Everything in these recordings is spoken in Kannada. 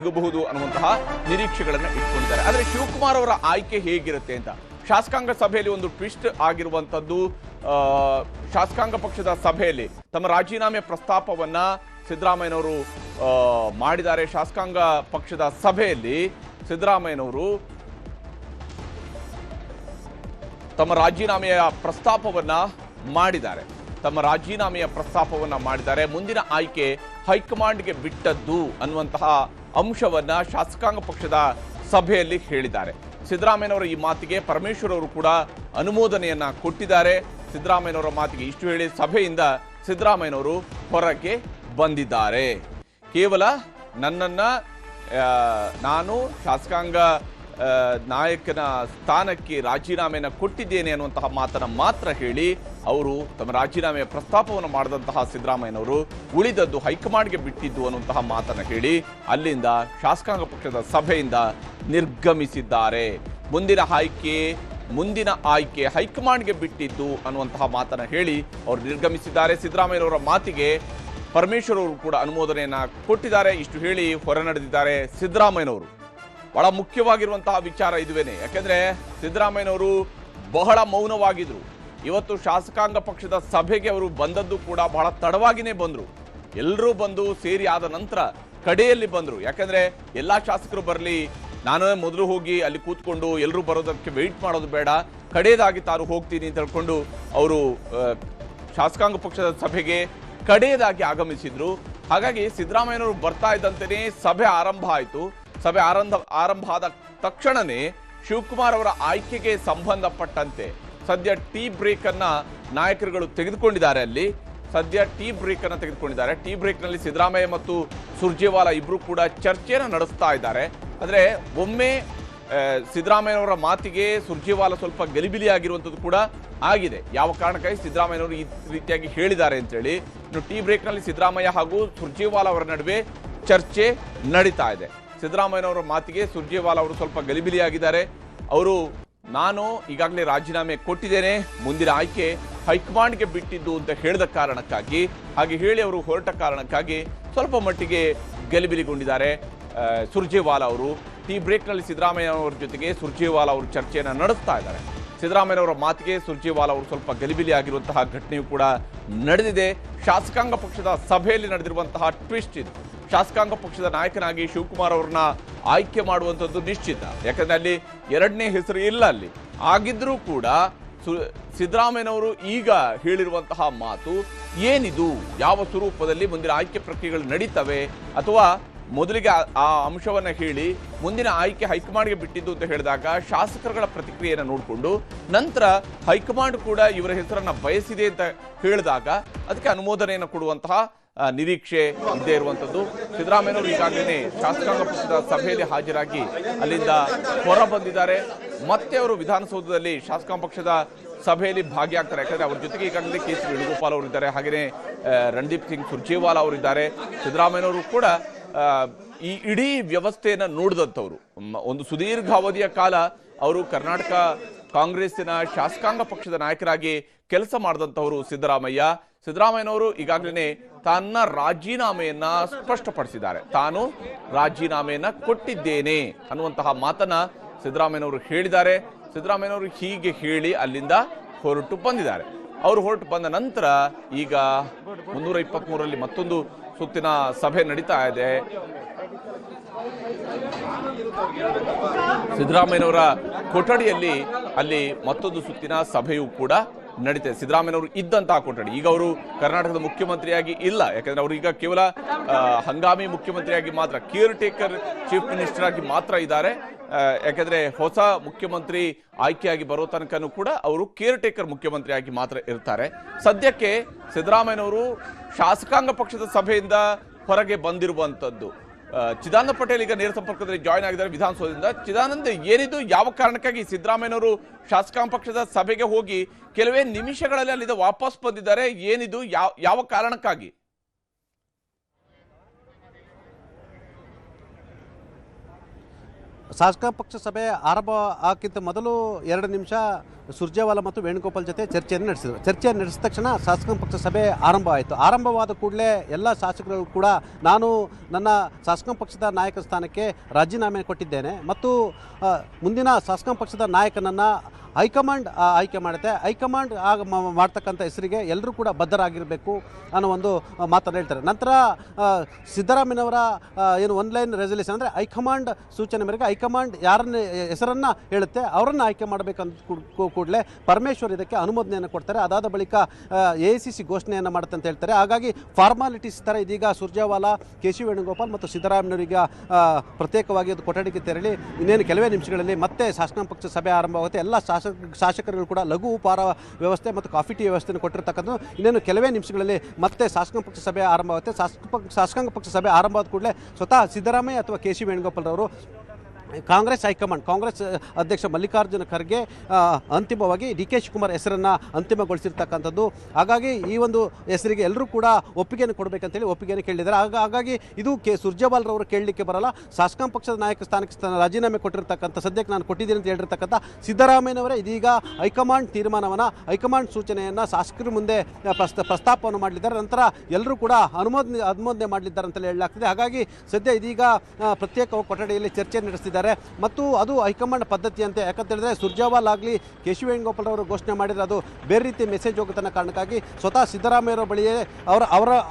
ಸಿಗಬಹುದು ಅನ್ನುವಂತಹ ನಿರೀಕ್ಷೆಗಳನ್ನು ಇಟ್ಕೊಂಡಿದ್ದಾರೆ. ಆದರೆ ಶಿವಕುಮಾರ್ ಅವರ ಆಯ್ಕೆ ಹೇಗಿರುತ್ತೆ ಅಂತ ಶಾಸಕಾಂಗ ಸಭೆಯಲ್ಲಿ ಒಂದು ಟ್ವಿಸ್ಟ್ ಆಗಿರುವಂತದ್ದು. ಶಾಸಕಾಂಗ ಪಕ್ಷದ ಸಭೆಯಲ್ಲಿ ತಮ್ಮ ರಾಜೀನಾಮೆ ಪ್ರಸ್ತಾಪವನ್ನ ಸಿದ್ದರಾಮಯ್ಯನವರು ಮಾಡಿದ್ದಾರೆ. ಶಾಸಕಾಂಗ ಪಕ್ಷದ ಸಭೆಯಲ್ಲಿ ಸಿದ್ದರಾಮಯ್ಯನವರು ತಮ್ಮ ರಾಜೀನಾಮೆಯ ಪ್ರಸ್ತಾಪವನ್ನ ಮಾಡಿದ್ದಾರೆ. ಮುಂದಿನ ಆಯ್ಕೆ ಹೈಕಮಾಂಡ್ಗೆ ಬಿಟ್ಟದ್ದು ಅನ್ನುವಂತಹ ಅಂಶವನ್ನ ಶಾಸಕಾಂಗ ಪಕ್ಷದ ಸಭೆಯಲ್ಲಿ ಹೇಳಿದ್ದಾರೆ. ಸಿದ್ದರಾಮಯ್ಯನವರ ಈ ಮಾತಿಗೆ ಪರಮೇಶ್ವರ್ ಅವರು ಕೂಡ ಅನುಮೋದನೆಯನ್ನ ಕೊಟ್ಟಿದ್ದಾರೆ. ಸಿದ್ದರಾಮಯ್ಯನವರ ಮಾತಿಗೆ ಇಷ್ಟು ಹೇಳಿ ಸಭೆಯಿಂದ ಸಿದ್ದರಾಮಯ್ಯನವರು ಹೊರಗೆ ಬಂದಿದ್ದಾರೆ. ಕೇವಲ ನನ್ನನ್ನ ನಾನು ಶಾಸಕಾಂಗ ನಾಯಕನ ಸ್ಥಾನಕ್ಕೆ ರಾಜೀನಾಮೆಯನ್ನು ಕೊಟ್ಟಿದ್ದೇನೆ ಅನ್ನುವಂತಹ ಮಾತನ್ನ ಮಾತ್ರ ಹೇಳಿ ಅವರು ತಮ್ಮ ರಾಜೀನಾಮೆಯ ಪ್ರಸ್ತಾಪವನ್ನು ಮಾಡಿದಂತಹ ಸಿದ್ದರಾಮಯ್ಯನವರು ಉಳಿದದ್ದು ಹೈಕಮಾಂಡ್ಗೆ ಬಿಟ್ಟಿದ್ದು ಅನ್ನುವಂತಹ ಮಾತನ್ನ ಹೇಳಿ ಅಲ್ಲಿಂದ ಶಾಸಕಾಂಗ ಪಕ್ಷದ ಸಭೆಯಿಂದ ನಿರ್ಗಮಿಸಿದ್ದಾರೆ. ಮುಂದಿನ ಆಯ್ಕೆ ಹೈಕಮಾಂಡ್ಗೆ ಬಿಟ್ಟಿದ್ದು ಅನ್ನುವಂತಹ ಮಾತನ್ನ ಹೇಳಿ ಅವರು ನಿರ್ಗಮಿಸಿದ್ದಾರೆ. ಸಿದ್ದರಾಮಯ್ಯನವರ ಮಾತಿಗೆ ಪರಮೇಶ್ವರ್ ಅವರು ಕೂಡ ಅನುಮೋದನೆಯನ್ನ ಕೊಟ್ಟಿದ್ದಾರೆ. ಇಷ್ಟು ಹೇಳಿ ಹೊರ ನಡೆದಿದ್ದಾರೆ ಸಿದ್ದರಾಮಯ್ಯನವರು. ಬಹಳ ಮುಖ್ಯವಾಗಿರುವಂತಹ ವಿಚಾರ ಇದುವೇನೆ. ಯಾಕೆಂದ್ರೆ ಸಿದ್ದರಾಮಯ್ಯನವರು ಬಹಳ ಮೌನವಾಗಿದ್ರು. ಇವತ್ತು ಶಾಸಕಾಂಗ ಪಕ್ಷದ ಸಭೆಗೆ ಅವರು ಬಂದದ್ದು ಕೂಡ ಬಹಳ ತಡವಾಗಿನೇ ಬಂದ್ರು. ಎಲ್ಲರೂ ಬಂದು ಸೇರಿ ಆದ ನಂತರ ಕಡೆಯಲ್ಲಿ ಬಂದ್ರು. ಯಾಕಂದ್ರೆ ಎಲ್ಲಾ ಶಾಸಕರು ಬರಲಿ, ನಾನೇ ಮೊದಲು ಹೋಗಿ ಅಲ್ಲಿ ಕೂತ್ಕೊಂಡು ಎಲ್ಲರೂ ಬರೋದಕ್ಕೆ ವೆಯ್ಟ್ ಮಾಡೋದು ಬೇಡ, ಕಡೆಯದಾಗಿ ತಾನು ಹೋಗ್ತೀನಿ ಅಂತ ಹೇಳ್ಕೊಂಡು ಅವರು ಶಾಸಕಾಂಗ ಪಕ್ಷದ ಸಭೆಗೆ ಕಡೆಯದಾಗಿ ಆಗಮಿಸಿದ್ರು. ಹಾಗಾಗಿ ಸಿದ್ದರಾಮಯ್ಯನವರು ಬರ್ತಾ ಇದ್ದಂತೆಯೇ ಸಭೆ ಆರಂಭ ಆಯಿತು. ಸಭೆ ಆರಂಭ ಆದ ತಕ್ಷಣವೇ ಶಿವಕುಮಾರ್ ಅವರ ಆಯ್ಕೆಗೆ ಸಂಬಂಧಪಟ್ಟಂತೆ ಸದ್ಯ ಟೀ ಬ್ರೇಕ್ ಅನ್ನ ನಾಯಕರುಗಳು ತೆಗೆದುಕೊಂಡಿದ್ದಾರೆ. ಟೀ ಬ್ರೇಕ್ ನಲ್ಲಿ ಸಿದ್ದರಾಮಯ್ಯ ಮತ್ತು ಸುರ್ಜೇವಾಲಾ ಇಬ್ರು ಕೂಡ ಚರ್ಚೆಯನ್ನು ನಡೆಸ್ತಾ ಇದ್ದಾರೆ. ಅಂದ್ರೆ ಒಮ್ಮೆ ಸಿದ್ದರಾಮಯ್ಯನವರ ಮಾತಿಗೆ ಸುರ್ಜೇವಾಲಾ ಸ್ವಲ್ಪ ಗಲಿಬಿಲಿ ಆಗಿರುವಂಥದ್ದು ಕೂಡ ಆಗಿದೆ. ಯಾವ ಕಾರಣಕ್ಕಾಗಿ ಸಿದ್ದರಾಮಯ್ಯನವರು ಈ ರೀತಿಯಾಗಿ ಹೇಳಿದ್ದಾರೆ ಅಂತೇಳಿ. ಇನ್ನು ಟೀ ಬ್ರೇಕ್ ನಲ್ಲಿ ಸಿದ್ದರಾಮಯ್ಯ ಹಾಗೂ ಸುರ್ಜೇವಾಲಾ ಅವರ ನಡುವೆ ಚರ್ಚೆ ನಡೀತಾ ಇದೆ. ಸಿದ್ದರಾಮಯ್ಯನವರ ಮಾತಿಗೆ ಸುರ್ಜೇವಾಲಾ ಅವರು ಸ್ವಲ್ಪ ಗಲಿಬಿಲಿಯಾಗಿದ್ದಾರೆ. ಅವರು ನಾನು ಈಗಾಗಲೇ ರಾಜೀನಾಮೆ ಕೊಟ್ಟಿದ್ದೇನೆ, ಮುಂದಿನ ಆಯ್ಕೆ ಹೈಕಮಾಂಡ್ಗೆ ಬಿಟ್ಟಿದ್ದು ಅಂತ ಹೇಳಿದ ಕಾರಣಕ್ಕಾಗಿ, ಹಾಗೆ ಹೇಳಿ ಅವರು ಹೊರಟ ಕಾರಣಕ್ಕಾಗಿ ಸ್ವಲ್ಪ ಮಟ್ಟಿಗೆ ಗಲಿಬಿಲಿಗೊಂಡಿದ್ದಾರೆ ಸುರ್ಜೇವಾಲಾ ಅವರು. ಟೀ ಬ್ರೇಕ್ನಲ್ಲಿ ಸಿದ್ದರಾಮಯ್ಯನವರ ಜೊತೆಗೆ ಸುರ್ಜೇವಾಲಾ ಅವರು ಚರ್ಚೆಯನ್ನು ನಡೆಸ್ತಾ ಇದ್ದಾರೆ. ಸಿದ್ದರಾಮಯ್ಯನವರ ಮಾತಿಗೆ ಸುರ್ಜೇವಾಲಾ ಅವರು ಸ್ವಲ್ಪ ಗಲಿಬಿಲಿ ಆಗಿರುವಂತಹ ಘಟನೆಯೂ ಕೂಡ ನಡೆದಿದೆ. ಶಾಸಕಾಂಗ ಪಕ್ಷದ ಸಭೆಯಲ್ಲಿ ನಡೆದಿರುವಂತಹ ಟ್ವಿಸ್ಟ್ ಇದು. ಶಾಸಕಾಂಗ ಪಕ್ಷದ ನಾಯಕನಾಗಿ ಶಿವಕುಮಾರ್ ಅವ್ರನ್ನ ಆಯ್ಕೆ ಮಾಡುವಂಥದ್ದು ನಿಶ್ಚಿತ. ಯಾಕಂದ್ರೆ ಅಲ್ಲಿ ಎರಡನೇ ಹೆಸರು ಇಲ್ಲ. ಅಲ್ಲಿ ಆಗಿದ್ರೂ ಕೂಡ ಸಿದ್ದರಾಮಯ್ಯನವರು ಈಗ ಹೇಳಿರುವಂತಹ ಮಾತು ಏನಿದು, ಯಾವ ಸ್ವರೂಪದಲ್ಲಿ ಮುಂದಿನ ಆಯ್ಕೆ ಪ್ರಕ್ರಿಯೆಗಳು ನಡೀತವೆ, ಅಥವಾ ಮೊದಲಿಗೆ ಆ ಅಂಶವನ್ನ ಹೇಳಿ ಮುಂದಿನ ಆಯ್ಕೆ ಹೈಕಮಾಂಡ್ಗೆ ಬಿಟ್ಟಿದ್ದು ಅಂತ ಹೇಳಿದಾಗ ಶಾಸಕರುಗಳ ಪ್ರತಿಕ್ರಿಯೆಯನ್ನು ನೋಡಿಕೊಂಡು ನಂತರ ಹೈಕಮಾಂಡ್ ಕೂಡ ಇವರ ಹೆಸರನ್ನ ಬಯಸಿದೆ ಅಂತ ಹೇಳಿದಾಗ ಅದಕ್ಕೆ ಅನುಮೋದನೆಯನ್ನು ಕೊಡುವಂತಹ ನಿರೀಕ್ಷೆ ಇದ್ದೇ ಇರುವಂಥದ್ದು. ಸಿದ್ದರಾಮಯ್ಯನವರು ಈಗಾಗಲೇ ಶಾಸಕಾಂಗ ಪಕ್ಷದ ಸಭೆಯಲ್ಲಿ ಹಾಜರಾಗಿ ಅಲ್ಲಿಂದ ಹೊರ ಬಂದಿದ್ದಾರೆ. ಮತ್ತೆ ಅವರು ವಿಧಾನಸೌಧದಲ್ಲಿ ಶಾಸಕಾಂಗ ಪಕ್ಷದ ಸಭೆಯಲ್ಲಿ ಭಾಗಿಯಾಗ್ತಾರೆ. ಯಾಕಂದ್ರೆ ಅವ್ರ ಜೊತೆಗೆ ಈಗಾಗಲೇ ಕೆ ಸಿ ವೇಣುಗೋಪಾಲ್ ಅವರಿದ್ದಾರೆ, ಹಾಗೆಯೇ ರಣದೀಪ್ ಸಿಂಗ್ ಸುರ್ಜೇವಾಲಾ ಅವರಿದ್ದಾರೆ. ಸಿದ್ದರಾಮಯ್ಯನವರು ಕೂಡ ಈ ಇಡೀ ವ್ಯವಸ್ಥೆಯನ್ನು ನೋಡಿದಂಥವ್ರು. ಒಂದು ಸುದೀರ್ಘ ಅವಧಿಯ ಕಾಲ ಅವರು ಕರ್ನಾಟಕ ಕಾಂಗ್ರೆಸ್ಸಿನ ಶಾಸಕಾಂಗ ಪಕ್ಷದ ನಾಯಕರಾಗಿ ಕೆಲಸ ಮಾಡಿದಂಥವರು ಸಿದ್ದರಾಮಯ್ಯನವರು ಈಗಾಗಲೇ ತನ್ನ ರಾಜೀನಾಮೆಯನ್ನ ಸ್ಪಷ್ಟಪಡಿಸಿದ್ದಾರೆ. ತಾನು ರಾಜೀನಾಮೆಯನ್ನ ಕೊಟ್ಟಿದ್ದೇನೆ ಅನ್ನುವಂತಹ ಮಾತನ್ನ ಸಿದ್ದರಾಮಯ್ಯನವರು ಹೇಳಿದ್ದಾರೆ. ಸಿದ್ದರಾಮಯ್ಯನವರು ಹೀಗೆ ಹೇಳಿ ಅಲ್ಲಿಂದ ಹೊರಟು ಬಂದಿದ್ದಾರೆ. ಅವರು ಹೊರಟು ಬಂದ ನಂತರ ಈಗ 323ರಲ್ಲಿ ಮತ್ತೊಂದು ಸುತ್ತಿನ ಸಭೆ ನಡೀತಾ ಇದೆ. ಸಿದ್ದರಾಮಯ್ಯನವರ ಕೊಠಡಿಯಲ್ಲಿ ಅಲ್ಲಿ ಮತ್ತೊಂದು ಸುತ್ತಿನ ಸಭೆಯೂ ಕೂಡ ನಡೀತದೆ. ಸಿದ್ದರಾಮಯ್ಯನವರು ಇದ್ದಂತಹ ಕೊಠಡಿ. ಈಗ ಅವರು ಕರ್ನಾಟಕದ ಮುಖ್ಯಮಂತ್ರಿಯಾಗಿ ಇಲ್ಲ. ಯಾಕಂದ್ರೆ ಅವರು ಈಗ ಕೇವಲ ಹಂಗಾಮಿ ಮುಖ್ಯಮಂತ್ರಿಯಾಗಿ ಮಾತ್ರ, ಕೇರ್ ಟೇಕರ್ ಚೀಫ್ ಮಿನಿಸ್ಟರ್ ಆಗಿ ಮಾತ್ರ ಇದ್ದಾರೆ. ಯಾಕಂದ್ರೆ ಹೊಸ ಮುಖ್ಯಮಂತ್ರಿ ಆಯ್ಕೆಯಾಗಿ ಬರೋ ತನಕನೂ ಕೂಡ ಅವರು ಕೇರ್ ಟೇಕರ್ ಮುಖ್ಯಮಂತ್ರಿಯಾಗಿ ಮಾತ್ರ ಇರ್ತಾರೆ. ಸದ್ಯಕ್ಕೆ ಸಿದ್ದರಾಮಯ್ಯನವರು ಶಾಸಕಾಂಗ ಪಕ್ಷದ ಸಭೆಯಿಂದ ಹೊರಗೆ ಬಂದಿರುವಂತದ್ದು. ಚಿದಾನಂದ ಪಟೇಲ್ ಈಗ ನೇರ ಸಂಪರ್ಕದಲ್ಲಿ ಜಾಯ್ನ್ ಆಗಿದ್ದಾರೆ ವಿಧಾನಸೌಧದಿಂದ. ಚಿದಾನಂದ್, ಏನಿದು, ಯಾವ ಕಾರಣಕ್ಕಾಗಿ ಸಿದ್ದರಾಮಯ್ಯನವರು ಶಾಸಕಾಂಗ ಪಕ್ಷದ ಸಭೆಗೆ ಹೋಗಿ ಕೆಲವೇ ನಿಮಿಷಗಳಲ್ಲಿ ಅಲ್ಲಿಂದ ವಾಪಸ್ ಬಂದಿದ್ದಾರೆ? ಏನಿದು, ಯಾವ ಕಾರಣಕ್ಕಾಗಿ? ಶಾಸಕಾಂಗ ಪಕ್ಷ ಸಭೆ ಆರಂಭ ಆಗಕ್ಕಿಂತ ಮೊದಲು 2 ನಿಮಿಷ ಸುರ್ಜೇವಾಲಾ ಮತ್ತು ವೇಣುಗೋಪಾಲ್ ಜೊತೆ ಚರ್ಚೆಯನ್ನು ನಡೆಸಿದರು. ಚರ್ಚೆ ನಡೆಸಿದ ತಕ್ಷಣ ಶಾಸಕಾಂಗ ಪಕ್ಷ ಸಭೆ ಆರಂಭ ಆಯಿತು. ಆರಂಭವಾದ ಕೂಡಲೇ ಎಲ್ಲ ಶಾಸಕರು ಕೂಡ ನಾನು ನನ್ನ ಶಾಸಕಾಂಗ ಪಕ್ಷದ ನಾಯಕ ಸ್ಥಾನಕ್ಕೆ ರಾಜೀನಾಮೆ ಕೊಟ್ಟಿದ್ದೇನೆ ಮತ್ತು ಮುಂದಿನ ಶಾಸಕಾಂಗ ಪಕ್ಷದ ನಾಯಕನನ್ನು ಹೈಕಮಾಂಡ್ ಆಯ್ಕೆ ಮಾಡುತ್ತೆ. ಹೈಕಮಾಂಡ್ ಮಾಡ್ತಕ್ಕಂಥ ಹೆಸರಿಗೆ ಎಲ್ಲರೂ ಕೂಡ ಬದ್ಧರಾಗಿರಬೇಕು ಅನ್ನೋ ಒಂದು ಮಾತನ್ನು ಹೇಳ್ತಾರೆ. ನಂತರ ಸಿದ್ದರಾಮಯ್ಯನವರ ಏನು ಒನ್ಲೈನ್ ರೆಸಲ್ಯೂಷನ್ ಅಂದರೆ ಹೈಕಮಾಂಡ್ ಸೂಚನೆ ಮೇರೆಗೆ ಹೈಕಮಾಂಡ್ ಯಾರನ್ನ ಹೆಸರನ್ನು ಹೇಳುತ್ತೆ ಅವರನ್ನು ಆಯ್ಕೆ ಮಾಡಬೇಕಂತ ಕೂಡಲೇ ಪರಮೇಶ್ವರ್ ಇದಕ್ಕೆ ಅನುಮೋದನೆಯನ್ನು ಕೊಡ್ತಾರೆ. ಅದಾದ ಬಳಿಕ AICC ಘೋಷಣೆಯನ್ನು ಮಾಡುತ್ತೆ ಅಂತ ಹೇಳ್ತಾರೆ. ಹಾಗಾಗಿ ಫಾರ್ಮಾಲಿಟೀಸ್ ಥರ ಇದೀಗ ಸುರ್ಜೇವಾಲಾ, KC ವೇಣುಗೋಪಾಲ್ ಮತ್ತು ಸಿದ್ದರಾಮಯ್ಯನವರಿಗೆ ಪ್ರತ್ಯೇಕವಾಗಿ ಅದು ಕೊಠಡಿಗೆ ತೆರಳಿ ಇನ್ನೇನು ಕೆಲವೇ ನಿಮಿಷಗಳಲ್ಲಿ ಮತ್ತೆ ಶಾಸಕಾಂಗ ಪಕ್ಷ ಸಭೆ ಆರಂಭವಾಗುತ್ತೆ. ಎಲ್ಲ ಶಾಸಕರುಗಳು ಕೂಡ ಲಘು ಉಪಹಾರ ವ್ಯವಸ್ಥೆ ಮತ್ತು ಕಾಫಿ ಟೀ ವ್ಯವಸ್ಥೆಯನ್ನು ಕೊಟ್ಟಿರ್ತಕ್ಕಂಥ ಇನ್ನೇನು ಕೆಲವೇ ನಿಮಿಷಗಳಲ್ಲಿ ಮತ್ತೆ ಶಾಸಕಾಂಗ ಪಕ್ಷ ಸಭೆ ಆರಂಭವಾಗುತ್ತೆ. ಶಾಸಕಾಂಗ ಪಕ್ಷ ಸಭೆ ಆರಂಭವಾದ ಕೂಡಲೇ ಸ್ವತಃ ಸಿದ್ದರಾಮಯ್ಯ ಅಥವಾ KC ವೇಣುಗೋಪಾಲ್ ಅವರು ಕಾಂಗ್ರೆಸ್ ಹೈಕಮಾಂಡ್, ಕಾಂಗ್ರೆಸ್ ಅಧ್ಯಕ್ಷ ಮಲ್ಲಿಕಾರ್ಜುನ ಖರ್ಗೆ ಅಂತಿಮವಾಗಿ DK ಶಿವಕುಮಾರ್ ಹೆಸರನ್ನು ಅಂತಿಮಗೊಳಿಸಿರ್ತಕ್ಕಂಥದ್ದು. ಹಾಗಾಗಿ ಈ ಒಂದು ಹೆಸರಿಗೆ ಎಲ್ಲರೂ ಕೂಡ ಒಪ್ಪಿಗೆಯನ್ನು ಕೊಡಬೇಕಂತೇಳಿ ಒಪ್ಪಿಗೆಯನ್ನು ಕೇಳಿದ್ದಾರೆ. ಹಾಗಾಗಿ ಇದು ಸುರ್ಜೇವಾಲರವರು ಕೇಳಲಿಕ್ಕೆ ಬರಲ್ಲ. ಶಾಸಕಾಂಗ ಪಕ್ಷದ ನಾಯಕ ಸ್ಥಾನಕ್ಕೆ ರಾಜೀನಾಮೆ ಕೊಟ್ಟಿರ್ತಕ್ಕಂಥ ಸದ್ಯಕ್ಕೆ ನಾನು ಕೊಟ್ಟಿದ್ದೀನಿ ಅಂತ ಹೇಳಿರ್ತಕ್ಕಂಥ ಸಿದ್ದರಾಮಯ್ಯನವರೇ ಇದೀಗ ಹೈಕಮಾಂಡ್ ತೀರ್ಮಾನವನ್ನು, ಹೈಕಮಾಂಡ್ ಸೂಚನೆಯನ್ನು ಶಾಸಕರ ಮುಂದೆ ಪ್ರಸ್ತಾಪವನ್ನು ಮಾಡಲಿದ್ದಾರೆ. ನಂತರ ಎಲ್ಲರೂ ಕೂಡ ಅನುಮೋದನೆ ಮಾಡಲಿದ್ದಾರೆ ಅಂತಲೇ ಹೇಳಲಾಗ್ತದೆ. ಹಾಗಾಗಿ ಸದ್ಯ ಇದೀಗ ಪ್ರತ್ಯೇಕ ಕೊಠಡಿಯಲ್ಲಿ ಚರ್ಚೆ ನಡೆಸ್ತಿದ್ದಾರೆ ಮತ್ತು ಅದು ಹೈಕಮಾಂಡ್ ಪದ್ಧತಿ ಅಂತೆ. ಯಾಕಂತ ಹೇಳಿದ್ರೆ ಸುರ್ಜೇವಾಲಾ ಆಗಲಿ KC ವೇಣುಗೋಪಾಲ್ ಅವರು ಘೋಷಣೆ ಮಾಡಿದರೆ ಅದು ಬೇರೆ ರೀತಿ ಮೆಸೇಜ್ ಹೋಗುತ್ತನ್ನ ಕಾರಣಕ್ಕಾಗಿ ಸ್ವತಃ ಸಿದ್ದರಾಮಯ್ಯವರ ಬಳಿಯೇ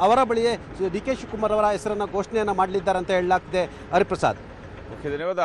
ಅವರ ಬಳಿಯೇ DK ಶಿವಕುಮಾರ್ ಅವರ ಹೆಸರನ್ನು ಘೋಷಣೆಯನ್ನು ಮಾಡಲಿದ್ದಾರೆ ಅಂತ ಹೇಳಲಾಗ್ತಿದೆ. ಹರಿಪ್ರಸಾದ್. ಧನ್ಯವಾದ.